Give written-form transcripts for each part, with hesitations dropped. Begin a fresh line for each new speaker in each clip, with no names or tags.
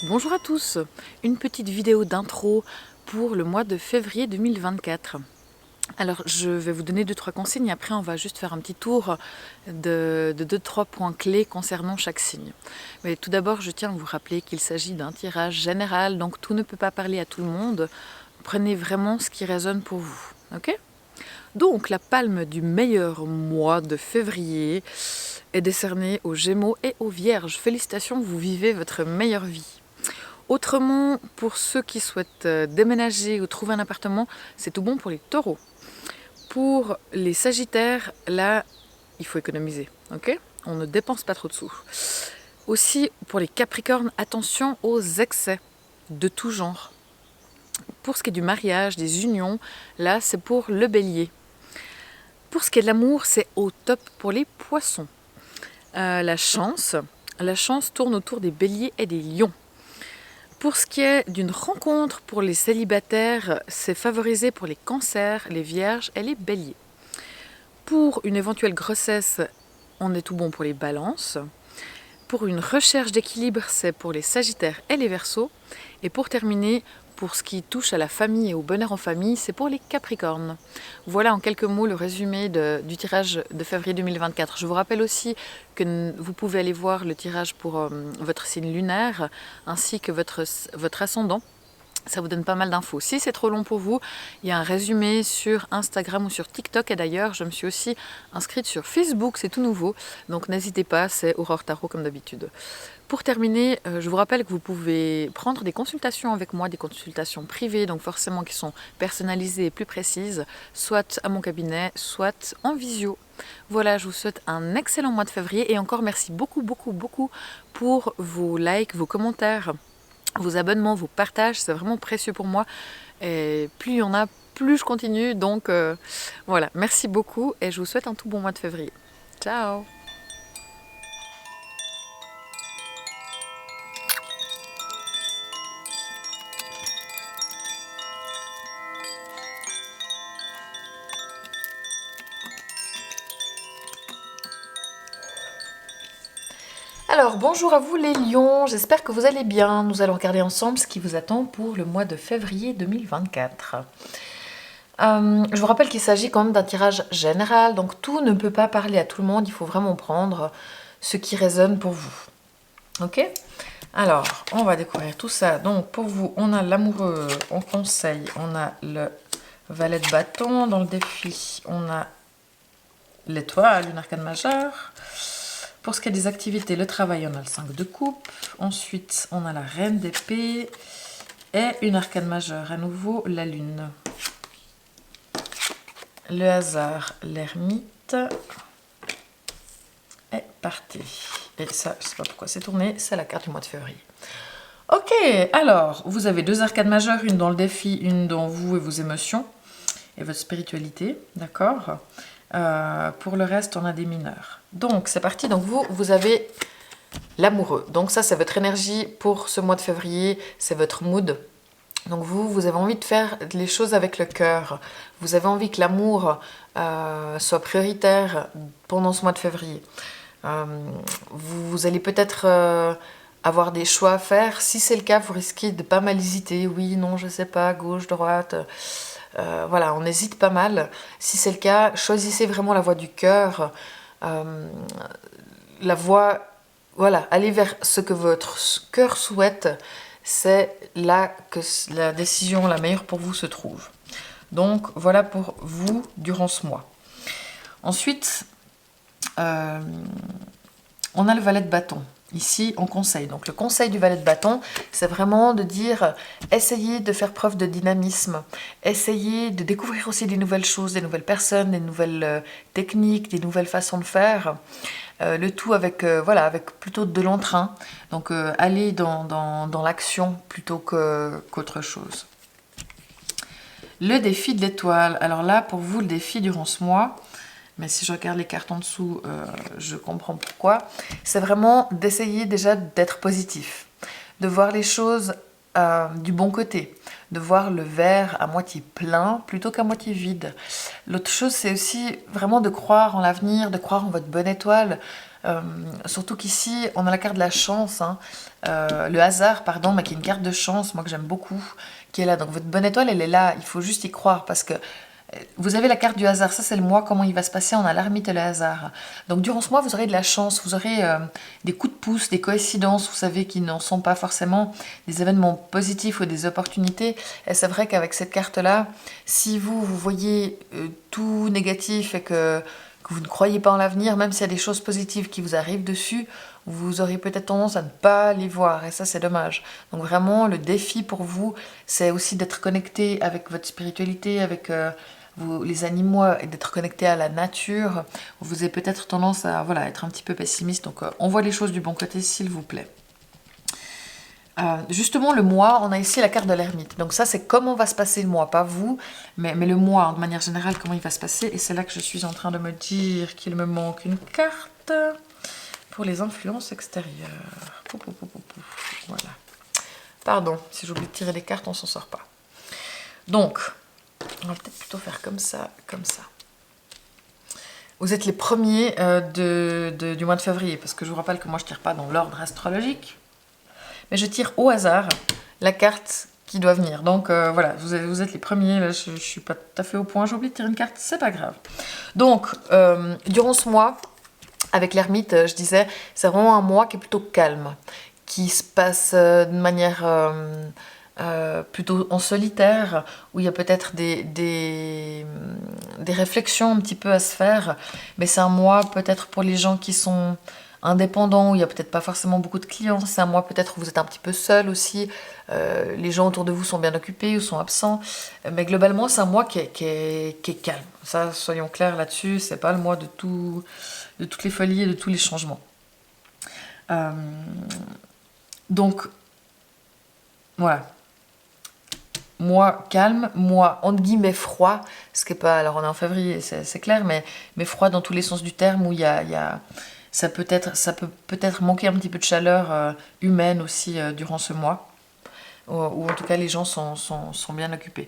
Bonjour à tous, une petite vidéo d'intro pour le mois de février 2024. Alors je vais vous donner 2-3 consignes et après on va juste faire un petit tour de 2-3 points clés concernant chaque signe. Mais tout d'abord je tiens à vous rappeler qu'il s'agit d'un tirage général, donc tout ne peut pas parler à tout le monde. Prenez vraiment ce qui résonne pour vous, ok ? Donc la palme du meilleur mois de février est décernée aux Gémeaux et aux Vierges. Félicitations, vous vivez votre meilleure vie. Autrement, pour ceux qui souhaitent déménager ou trouver un appartement, c'est tout bon pour les taureaux. Pour les sagittaires, là, il faut économiser, ok ? On ne dépense pas trop de sous. Aussi, pour les capricornes, attention aux excès de tout genre. Pour ce qui est du mariage, des unions, là, c'est pour le bélier. Pour ce qui est de l'amour, c'est au top pour les poissons. La chance tourne autour des béliers et des lions. Pour ce qui est d'une rencontre pour les célibataires, c'est favorisé pour les cancers, les vierges et les béliers. Pour une éventuelle grossesse, on est tout bon pour les balances. Pour une recherche d'équilibre, c'est pour les sagittaires et les verseaux. Et pour terminer, pour ce qui touche à la famille et au bonheur en famille, c'est pour les capricornes. Voilà en quelques mots le résumé du tirage de février 2024. Je vous rappelle aussi que vous pouvez aller voir le tirage pour votre signe lunaire ainsi que votre ascendant. Ça vous donne pas mal d'infos. Si c'est trop long pour vous, il y a un résumé sur Instagram ou sur TikTok. Et d'ailleurs, je me suis aussi inscrite sur Facebook, c'est tout nouveau. Donc n'hésitez pas, c'est Aurore Tarot comme d'habitude. Pour terminer, je vous rappelle que vous pouvez prendre des consultations avec moi, des consultations privées, donc forcément qui sont personnalisées et plus précises, soit à mon cabinet, soit en visio. Voilà, je vous souhaite un excellent mois de février et encore merci beaucoup pour vos likes, vos commentaires, vos abonnements, vos partages, c'est vraiment précieux pour moi. Et plus il y en a, plus je continue. Donc voilà, merci beaucoup et je vous souhaite un tout bon mois de février. Ciao! Alors, bonjour à vous les lions, j'espère que vous allez bien. Nous allons regarder ensemble ce qui vous attend pour le mois de février 2024. Je vous rappelle qu'il s'agit quand même d'un tirage général, donc tout ne peut pas parler à tout le monde, il faut vraiment prendre ce qui résonne pour vous. Ok ? Alors, on va découvrir tout ça. Donc, pour vous, on a l'amoureux, on conseille, on a le valet de bâton. Dans le défi, on a l'étoile, une arcane majeure. Pour ce qui est des activités, le travail, on a le 5 de coupe. Ensuite, on a la reine d'épée et une arcane majeure. À nouveau, la lune. Le hasard, l'ermite est parti. Et ça, je ne sais pas pourquoi c'est tourné, c'est la carte du mois de février. Ok, alors, vous avez 2 arcanes majeures, une dans le défi, une dans vous et vos émotions et votre spiritualité, d'accord ? Pour le reste, on a des mineurs. Donc, c'est parti. Donc, vous avez l'amoureux. Donc, ça, c'est votre énergie pour ce mois de février. C'est votre mood. Donc, vous avez envie de faire les choses avec le cœur. Vous avez envie que l'amour soit prioritaire pendant ce mois de février. Vous allez peut-être avoir des choix à faire. Si c'est le cas, vous risquez de pas mal hésiter. Oui, non, je sais pas, gauche, droite... voilà, on hésite pas mal. Si c'est le cas, choisissez vraiment la voie du cœur. La voie, voilà, allez vers ce que votre cœur souhaite. C'est là que la décision la meilleure pour vous se trouve. Donc, voilà pour vous durant ce mois. Ensuite, on a le valet de bâton. Ici, on conseille. Donc, le conseil du valet de bâton, c'est vraiment de dire, essayez de faire preuve de dynamisme, essayez de découvrir aussi des nouvelles choses, des nouvelles personnes, des nouvelles techniques, des nouvelles façons de faire. Le tout avec, avec plutôt de l'entrain. Donc, allez dans l'action plutôt qu'autre chose. Le défi de l'étoile. Alors là, pour vous, le défi durant ce mois... Mais si je regarde les cartes en dessous, je comprends pourquoi. C'est vraiment d'essayer déjà d'être positif, de voir les choses du bon côté, de voir le verre à moitié plein plutôt qu'à moitié vide. L'autre chose, c'est aussi vraiment de croire en l'avenir, de croire en votre bonne étoile. Surtout qu'ici, on a la carte de la chance, hein, le hasard, pardon, mais qui est une carte de chance, moi que j'aime beaucoup, qui est là. Donc votre bonne étoile, elle est là, il faut juste y croire, parce que vous avez la carte du hasard, ça c'est le mois, comment il va se passer, on a l'ermite et le hasard. Donc durant ce mois, vous aurez de la chance, vous aurez des coups de pouce, des coïncidences, vous savez, qui n'en sont pas forcément des événements positifs ou des opportunités. Et c'est vrai qu'avec cette carte-là, si vous voyez tout négatif et que vous ne croyez pas en l'avenir, même s'il y a des choses positives qui vous arrivent dessus, vous aurez peut-être tendance à ne pas les voir, et ça c'est dommage. Donc vraiment, le défi pour vous, c'est aussi d'être connecté avec votre spiritualité, avec les animaux, et d'être connecté à la nature. Vous avez peut-être tendance à voilà, être un petit peu pessimiste, donc on voit les choses du bon côté, s'il vous plaît. Justement, le mois, on a ici la carte de l'ermite. Donc ça, c'est comment va se passer le mois, pas vous, mais le mois, hein, de manière générale, comment il va se passer. Et c'est là que je suis en train de me dire qu'il me manque une carte pour les influences extérieures. Voilà. Pardon, si j'oublie de tirer les cartes, on s'en sort pas. Donc, on va peut-être plutôt faire comme ça, comme ça. Vous êtes les premiers du mois de février, parce que je vous rappelle que moi, je ne tire pas dans l'ordre astrologique. Mais je tire au hasard la carte qui doit venir. Donc voilà, vous êtes les premiers. Là, je ne suis pas tout à fait au point. J'ai oublié de tirer une carte, c'est pas grave. Donc, durant ce mois, avec l'ermite, je disais, c'est vraiment un mois qui est plutôt calme, qui se passe de manière plutôt en solitaire, où il y a peut-être des réflexions un petit peu à se faire. Mais c'est un mois peut-être pour les gens qui sont indépendant, où il n'y a peut-être pas forcément beaucoup de clients. C'est un mois peut-être où vous êtes un petit peu seul aussi. Les gens autour de vous sont bien occupés ou sont absents. Mais globalement, c'est un mois qui est calme. Ça, soyons clairs là-dessus. C'est pas le mois de toutes les folies et de tous les changements. Donc, voilà. Mois calme, mois entre guillemets froid. Ce qui est pas... Alors, on est en février, c'est clair, mais froid dans tous les sens du terme, où il y a ça peut peut-être manquer un petit peu de chaleur humaine aussi durant ce mois, ou en tout cas les gens sont bien occupés.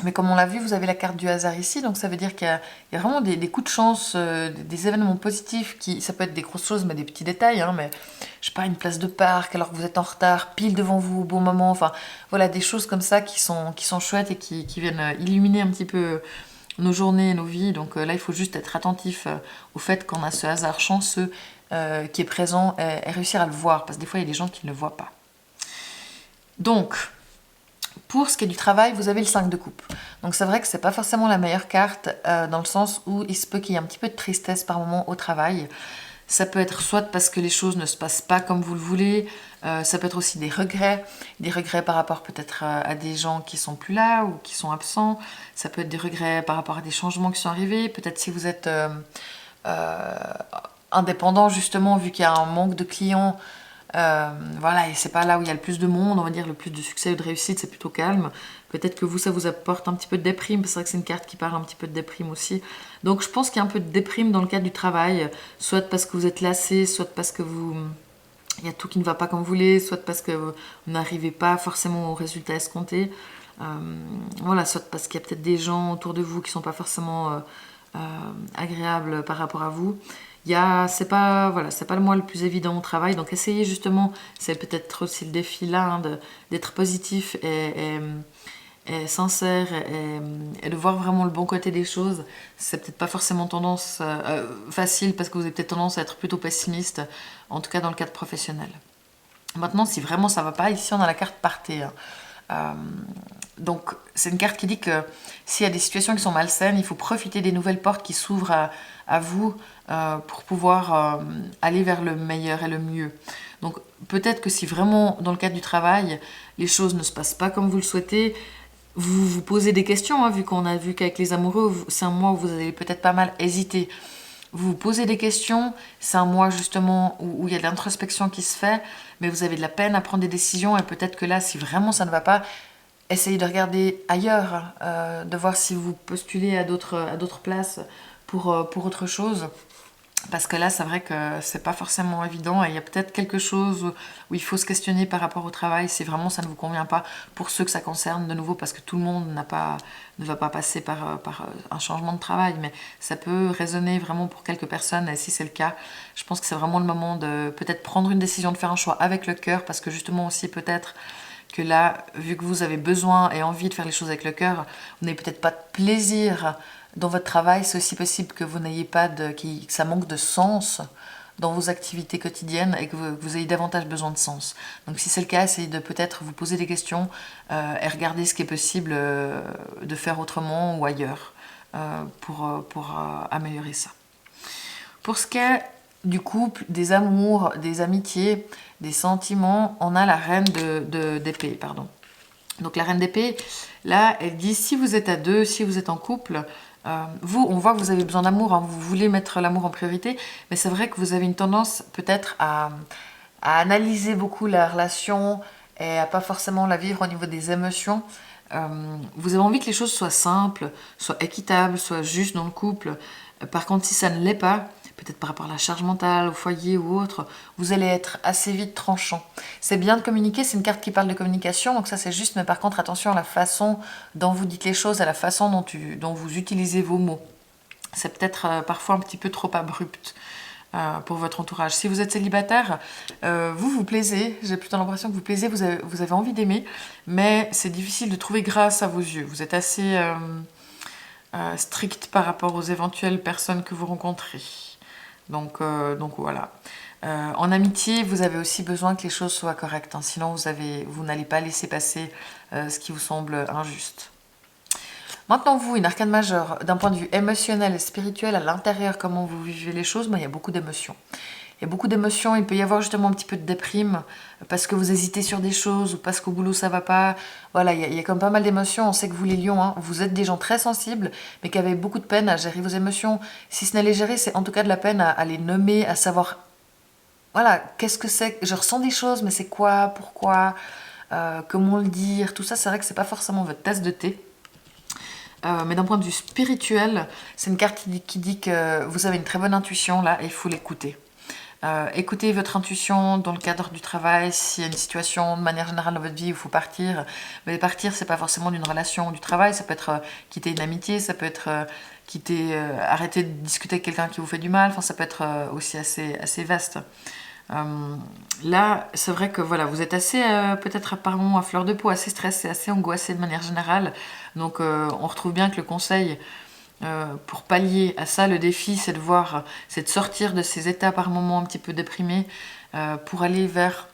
Mais comme on l'a vu, vous avez la carte du hasard ici, donc ça veut dire qu'il y a vraiment des coups de chance, des événements positifs, ça peut être des grosses choses, mais des petits détails, hein, mais je sais pas, une place de parc alors que vous êtes en retard, pile devant vous au bon moment, enfin voilà, des choses comme ça qui sont chouettes et qui viennent illuminer un petit peu nos journées, nos vies. Donc là, il faut juste être attentif au fait qu'on a ce hasard chanceux qui est présent et réussir à le voir, parce que des fois, il y a des gens qui ne le voient pas. Donc, pour ce qui est du travail, vous avez le 5 de coupe. Donc c'est vrai que c'est pas forcément la meilleure carte, dans le sens où il se peut qu'il y ait un petit peu de tristesse par moment au travail. Ça peut être soit parce que les choses ne se passent pas comme vous le voulez, ça peut être aussi des regrets par rapport peut-être à des gens qui sont plus là ou qui sont absents. Ça peut être des regrets par rapport à des changements qui sont arrivés. Peut-être si vous êtes indépendant justement, vu qu'il y a un manque de clients, voilà, et c'est pas là où il y a le plus de monde, on va dire le plus de succès ou de réussite, c'est plutôt calme. Peut-être que vous, ça vous apporte un petit peu de déprime, c'est vrai que c'est une carte qui parle un petit peu de déprime aussi. Donc je pense qu'il y a un peu de déprime dans le cadre du travail, soit parce que vous êtes lassé, soit parce que il y a tout qui ne va pas comme vous voulez, soit parce que vous n'arrivez pas forcément au résultat escompté. Voilà, soit parce qu'il y a peut-être des gens autour de vous qui sont pas forcément agréables par rapport à vous. C'est pas le mois le plus évident au travail, donc essayez justement, c'est peut-être aussi le défi là, hein, d'être positif et sincère et de voir vraiment le bon côté des choses. C'est peut-être pas forcément tendance facile, parce que vous avez peut-être tendance à être plutôt pessimiste, en tout cas dans le cadre professionnel. Maintenant, si vraiment ça va pas, ici on a la carte partez. Donc c'est une carte qui dit que s'il y a des situations qui sont malsaines, il faut profiter des nouvelles portes qui s'ouvrent à vous pour pouvoir aller vers le meilleur et le mieux. Donc peut-être que si vraiment dans le cadre du travail, les choses ne se passent pas comme vous le souhaitez, vous vous posez des questions, hein, vu qu'on a vu qu'avec les amoureux, c'est un mois où vous allez peut-être pas mal hésiter. Vous vous posez des questions, c'est un mois justement où il y a de l'introspection qui se fait, mais vous avez de la peine à prendre des décisions, et peut-être que là, si vraiment ça ne va pas, essayez de regarder ailleurs, de voir si vous postulez à d'autres places pour autre chose. Parce que là, c'est vrai que c'est pas forcément évident et il y a peut-être quelque chose où il faut se questionner par rapport au travail si vraiment ça ne vous convient pas. Pour ceux que ça concerne, de nouveau, parce que tout le monde ne va pas passer par un changement de travail, mais ça peut résonner vraiment pour quelques personnes. Et si c'est le cas, je pense que c'est vraiment le moment de peut-être prendre une décision, de faire un choix avec le cœur, parce que justement aussi peut-être que là, vu que vous avez besoin et envie de faire les choses avec le cœur, vous n'avez peut-être pas de plaisir dans votre travail, c'est aussi possible que vous n'ayez pas que ça manque de sens dans vos activités quotidiennes et que vous ayez davantage besoin de sens. Donc si c'est le cas, essayez de peut-être vous poser des questions et regarder ce qui est possible de faire autrement ou ailleurs pour améliorer ça. Pour ce qui est du couple, des amours, des amitiés, des sentiments, on a la reine d'épée, pardon. Donc la reine d'épée, là, elle dit si vous êtes à deux, si vous êtes en couple, vous, on voit que vous avez besoin d'amour, hein, vous voulez mettre l'amour en priorité, mais c'est vrai que vous avez une tendance peut-être à analyser beaucoup la relation et à pas forcément la vivre au niveau des émotions. Vous avez envie que les choses soient simples, soient équitables, soient justes dans le couple. Par contre, si ça ne l'est pas, peut-être par rapport à la charge mentale, au foyer ou autre, vous allez être assez vite tranchant. C'est bien de communiquer, c'est une carte qui parle de communication, donc ça c'est juste, mais par contre attention à la façon dont vous dites les choses, à la façon dont vous utilisez vos mots. C'est peut-être parfois un petit peu trop abrupt pour votre entourage. Si vous êtes célibataire, vous plaisez, j'ai plutôt l'impression que vous plaisez, vous avez envie d'aimer, mais c'est difficile de trouver grâce à vos yeux. Vous êtes assez strict par rapport aux éventuelles personnes que vous rencontrez. Donc voilà. En amitié, vous avez aussi besoin que les choses soient correctes, hein, sinon vous n'allez pas laisser passer ce qui vous semble injuste. Maintenant, vous, une arcane majeure, d'un point de vue émotionnel et spirituel, à l'intérieur, comment vous vivez les choses, il y a beaucoup d'émotions. Il y a beaucoup d'émotions, il peut y avoir justement un petit peu de déprime, parce que vous hésitez sur des choses, ou parce qu'au boulot ça va pas. Voilà, il y a comme pas mal d'émotions. On sait que vous les lions, hein, vous êtes des gens très sensibles, mais qui avez beaucoup de peine à gérer vos émotions. Si ce n'est les gérer, c'est en tout cas de la peine à les nommer, à savoir, voilà, qu'est-ce que c'est, je ressens des choses, mais c'est quoi, pourquoi, comment le dire, tout ça, c'est vrai que c'est pas forcément votre tasse de thé. Mais d'un point de vue spirituel, c'est une carte qui dit que vous avez une très bonne intuition là et il faut l'écouter. Écoutez votre intuition dans le cadre du travail, s'il y a une situation de manière générale dans votre vie où il faut partir. Mais partir, c'est pas forcément d'une relation ou du travail, ça peut être quitter une amitié, ça peut être arrêter de discuter avec quelqu'un qui vous fait du mal, enfin ça peut être aussi assez vaste. Là, c'est vrai que voilà, vous êtes assez, peut-être apparemment à fleur de peau, assez stressé, assez angoissé de manière générale. Donc on retrouve bien que le conseil pour pallier à ça, le défi, c'est de sortir de ces états par moments un petit peu déprimés pour aller vers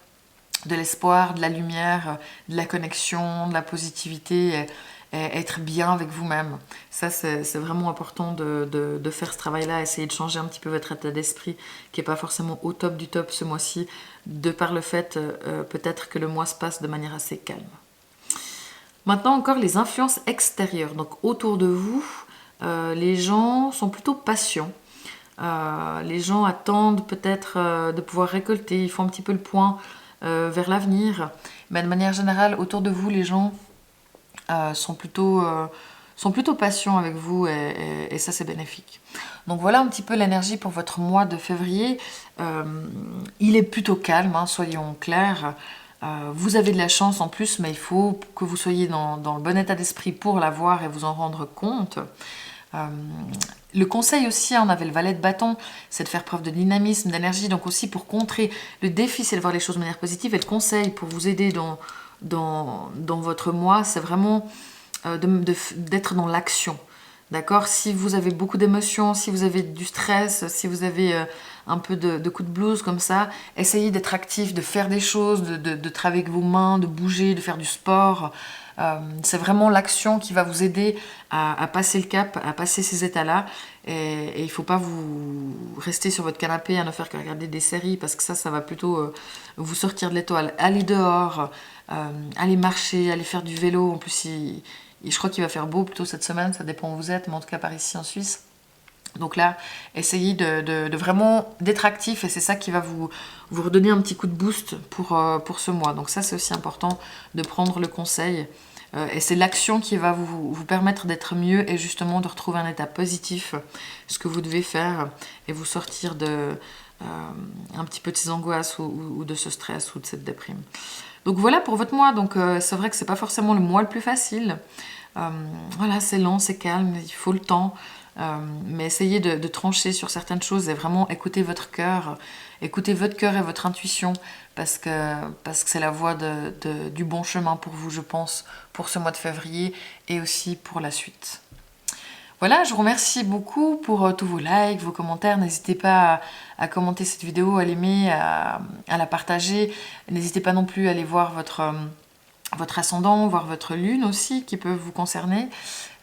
de l'espoir, de la lumière, de la connexion, de la positivité, et être bien avec vous-même. Ça, c'est vraiment important de faire ce travail-là, essayer de changer un petit peu votre état d'esprit, qui n'est pas forcément au top du top ce mois-ci, de par le fait peut-être que le mois se passe de manière assez calme. Maintenant encore les influences extérieures, donc autour de vous, les gens sont plutôt patients. Les gens attendent peut-être de pouvoir récolter, ils font un petit peu le point vers l'avenir. Mais de manière générale, autour de vous, les gens sont plutôt patients avec vous et ça, c'est bénéfique. Donc voilà un petit peu l'énergie pour votre mois de février. Il est plutôt calme, hein, soyons clairs. Vous avez de la chance en plus, mais il faut que vous soyez dans le bon état d'esprit pour l'avoir et vous en rendre compte. Le conseil aussi, on avait le valet de bâton, c'est de faire preuve de dynamisme, d'énergie, donc aussi pour contrer. Le défi, c'est de voir les choses de manière positive, et le conseil pour vous aider dans votre mois, c'est vraiment d'être dans l'action. D'accord? Si vous avez beaucoup d'émotions, si vous avez du stress, si vous avez un peu de coups de blues comme ça, essayez d'être actif, de faire des choses, de travailler avec vos mains, de bouger, de faire du sport. C'est vraiment l'action qui va vous aider à passer le cap, à passer ces états-là. Et il ne faut pas vous rester sur votre canapé à ne faire que regarder des séries, parce que ça va plutôt vous sortir de l'étoile. Allez dehors, allez marcher, allez faire du vélo. En plus, je crois qu'il va faire beau plutôt cette semaine, ça dépend où vous êtes, mais en tout cas par ici en Suisse. Donc là, essayez de vraiment d'être actif, et c'est ça qui va vous redonner un petit coup de boost pour ce mois. Donc ça, c'est aussi important de prendre le conseil Et c'est l'action qui va vous permettre d'être mieux et justement de retrouver un état positif, ce que vous devez faire, et vous sortir de un petit peu de ces angoisses ou de ce stress ou de cette déprime. Donc voilà pour votre mois. Donc c'est vrai que c'est pas forcément le mois le plus facile. Voilà, c'est lent, c'est calme, il faut le temps. Mais essayez de trancher sur certaines choses et vraiment écoutez votre cœur et votre intuition parce que c'est la voie du bon chemin pour vous, je pense, pour ce mois de février et aussi pour la suite. Voilà, je vous remercie beaucoup pour tous vos likes, vos commentaires. N'hésitez pas à commenter cette vidéo, à l'aimer, à la partager. N'hésitez pas non plus à aller voir votre ascendant, voir votre lune aussi qui peuvent vous concerner.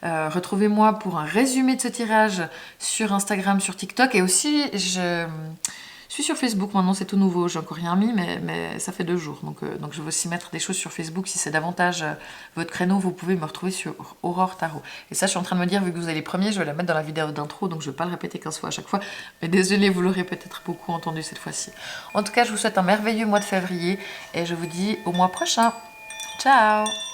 Retrouvez-moi pour un résumé de ce tirage sur Instagram, sur TikTok et aussi je suis sur Facebook maintenant, c'est tout nouveau, j'ai encore rien mis mais ça fait 2 jours donc je vais aussi mettre des choses sur Facebook. Si c'est davantage votre créneau, vous pouvez me retrouver sur Aurore Tarot. Et ça je suis en train de me dire, vu que vous allez les premiers, je vais la mettre dans la vidéo d'intro, donc je ne vais pas le répéter 15 fois à chaque fois, mais désolé, vous l'aurez peut-être beaucoup entendu cette fois-ci. En tout cas, je vous souhaite un merveilleux mois de février et je vous dis au mois prochain. Ciao!